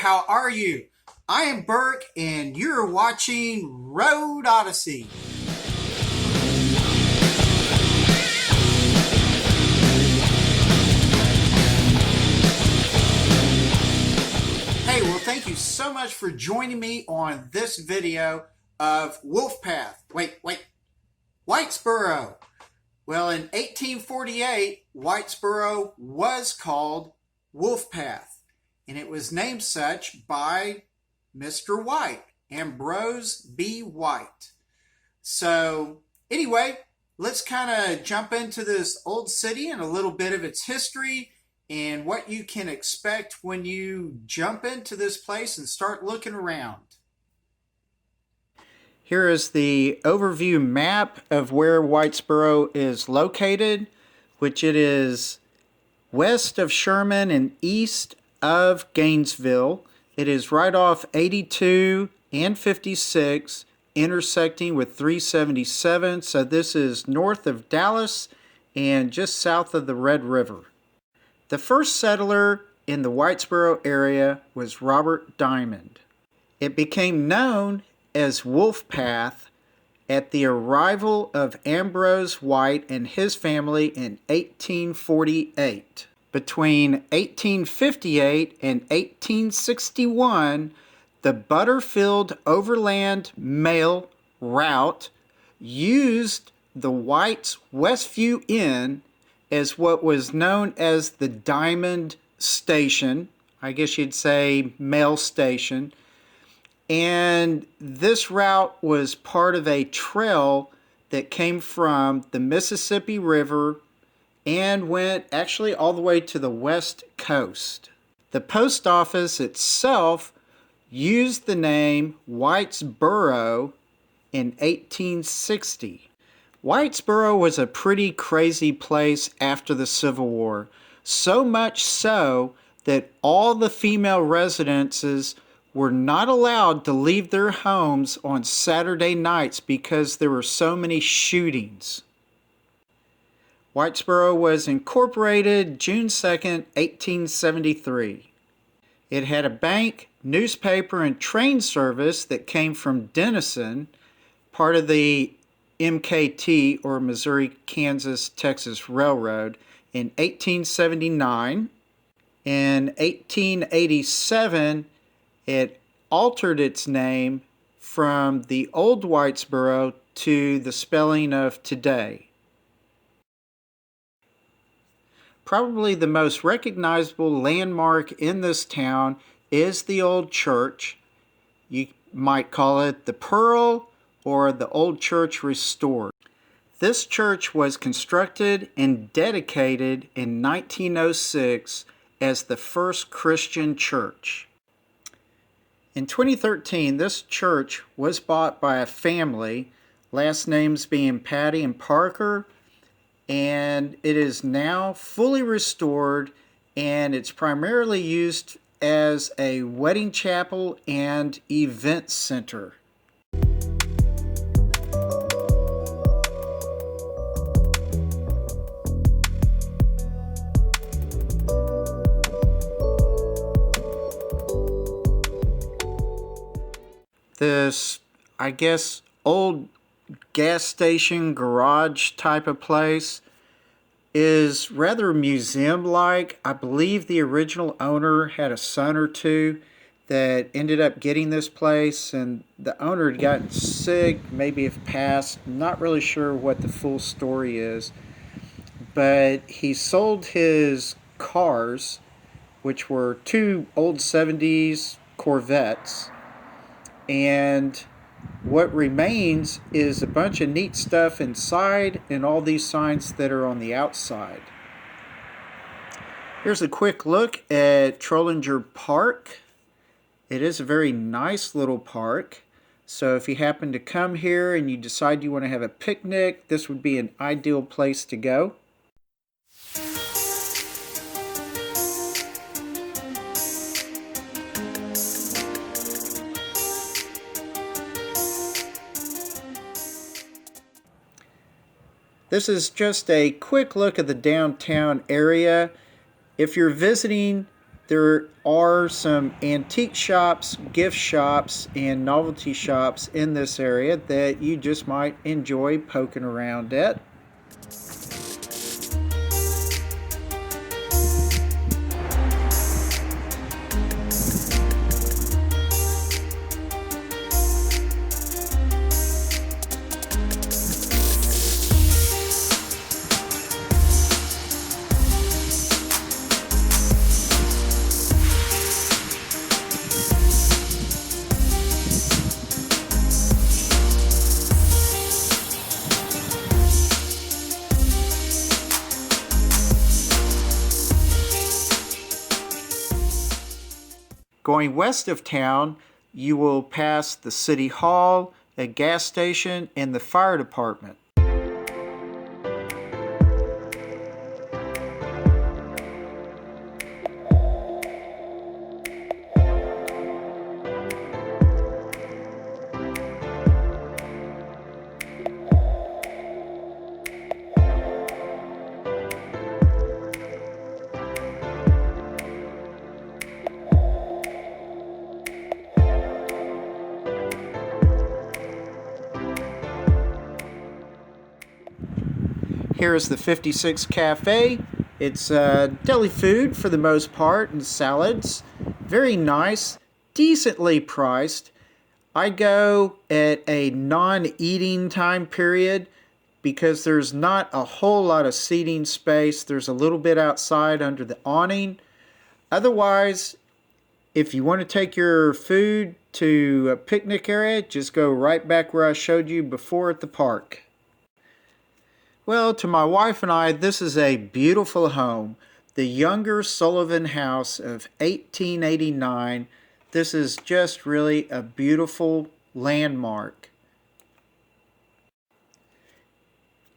how are you? I am Burke and you're watching Road Odyssey. Hey, well, thank you so much for joining me on this video of Wolfpack. Wait, Whitesboro. Well, in 1848, Whitesboro was called Wolfpack, and it was named such by Mr. White, Ambrose B. White. So anyway, let's kind of jump into this old city and a little bit of its history and what you can expect when you jump into this place and start looking around. Here is the overview map of where Whitesboro is located, which it is west of Sherman and east of Gainesville. It is right off 82 and 56, intersecting with 377. So this is north of Dallas and just south of the Red River. The first settler in the Whitesboro area was Robert Diamond. It became known as Wolfpack at the arrival of Ambrose White and his family in 1848. Between 1858 and 1861, the Butterfield Overland Mail route used the White's Westview Inn as what was known as the Diamond Station. I guess you'd say mail station. And this route was part of a trail that came from the Mississippi River and went actually all the way to the west coast. The post office itself used the name Whitesboro in 1860. Whitesboro was a pretty crazy place after the Civil War, so much so that all the female residences were not allowed to leave their homes on Saturday nights because there were so many shootings. Whitesboro was incorporated June 2nd, 1873. It had a bank, newspaper, and train service that came from Denison, part of the MKT, or Missouri, Kansas, Texas Railroad, in 1879. In 1887, it altered its name from the old Whitesboro to the spelling of today. Probably the most recognizable landmark in this town is the old church. You might call it the Pearl or the Old Church Restored. This church was constructed and dedicated in 1906 as the first Christian church. In 2013, this church was bought by a family, last names being Patty and Parker, and it is now fully restored, and it's primarily used as a wedding chapel and event center. This, I guess, old gas station garage type of place is rather museum-like. I believe the original owner had a son or two that ended up getting this place, and the owner had gotten sick, maybe have passed. I'm not really sure what the full story is, but he sold his cars, which were two old 70s Corvettes, and what remains is a bunch of neat stuff inside and all these signs that are on the outside. Here's a quick look at Trollinger Park. It is a very nice little park. So if you happen to come here and you decide you want to have a picnic, this would be an ideal place to go. This is just a quick look at the downtown area. If you're visiting There are some antique shops, gift shops, and novelty shops in this area that you just might enjoy poking around at. Going west of town, you will pass the City Hall, a gas station, and the fire department. Here is the 56 Cafe. It's deli food for the most part and salads. Very nice, decently priced. I go at a non-eating time period because there's not a whole lot of seating space. There's a little bit outside under the awning. Otherwise, if you want to take your food to a picnic area, just go right back where I showed you before at the park. Well, to my wife and I, this is a beautiful home. The Younger Sullivan House of 1889. This is just really a beautiful landmark.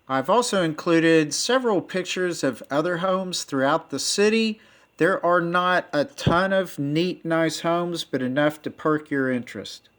I've also included several pictures of other homes throughout the city. There are not a ton of neat, nice homes, but enough to perk your interest.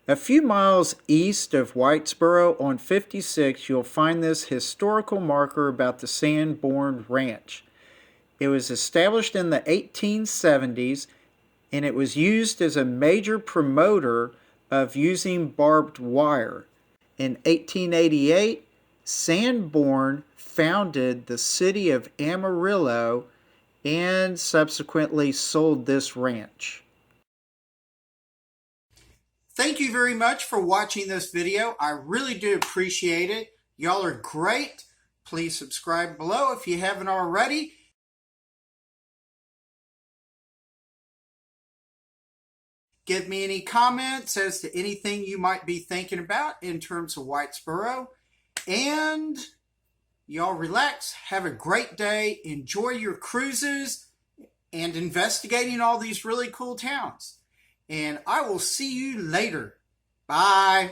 A few miles east of Whitesboro on 56, you'll find this historical marker about the Sanborn Ranch. It was established in the 1870s, and it was used as a major promoter of using barbed wire. In 1888, Sanborn founded the city of Amarillo and subsequently sold this ranch. Thank you very much for watching this video. I really do appreciate it. Y'all are great. Please subscribe below if you haven't already. Give me any comments as to anything you might be thinking about in terms of Whitesboro. And y'all relax. Have a great day. Enjoy your cruises and investigating all these really cool towns. And I will see you later. Bye.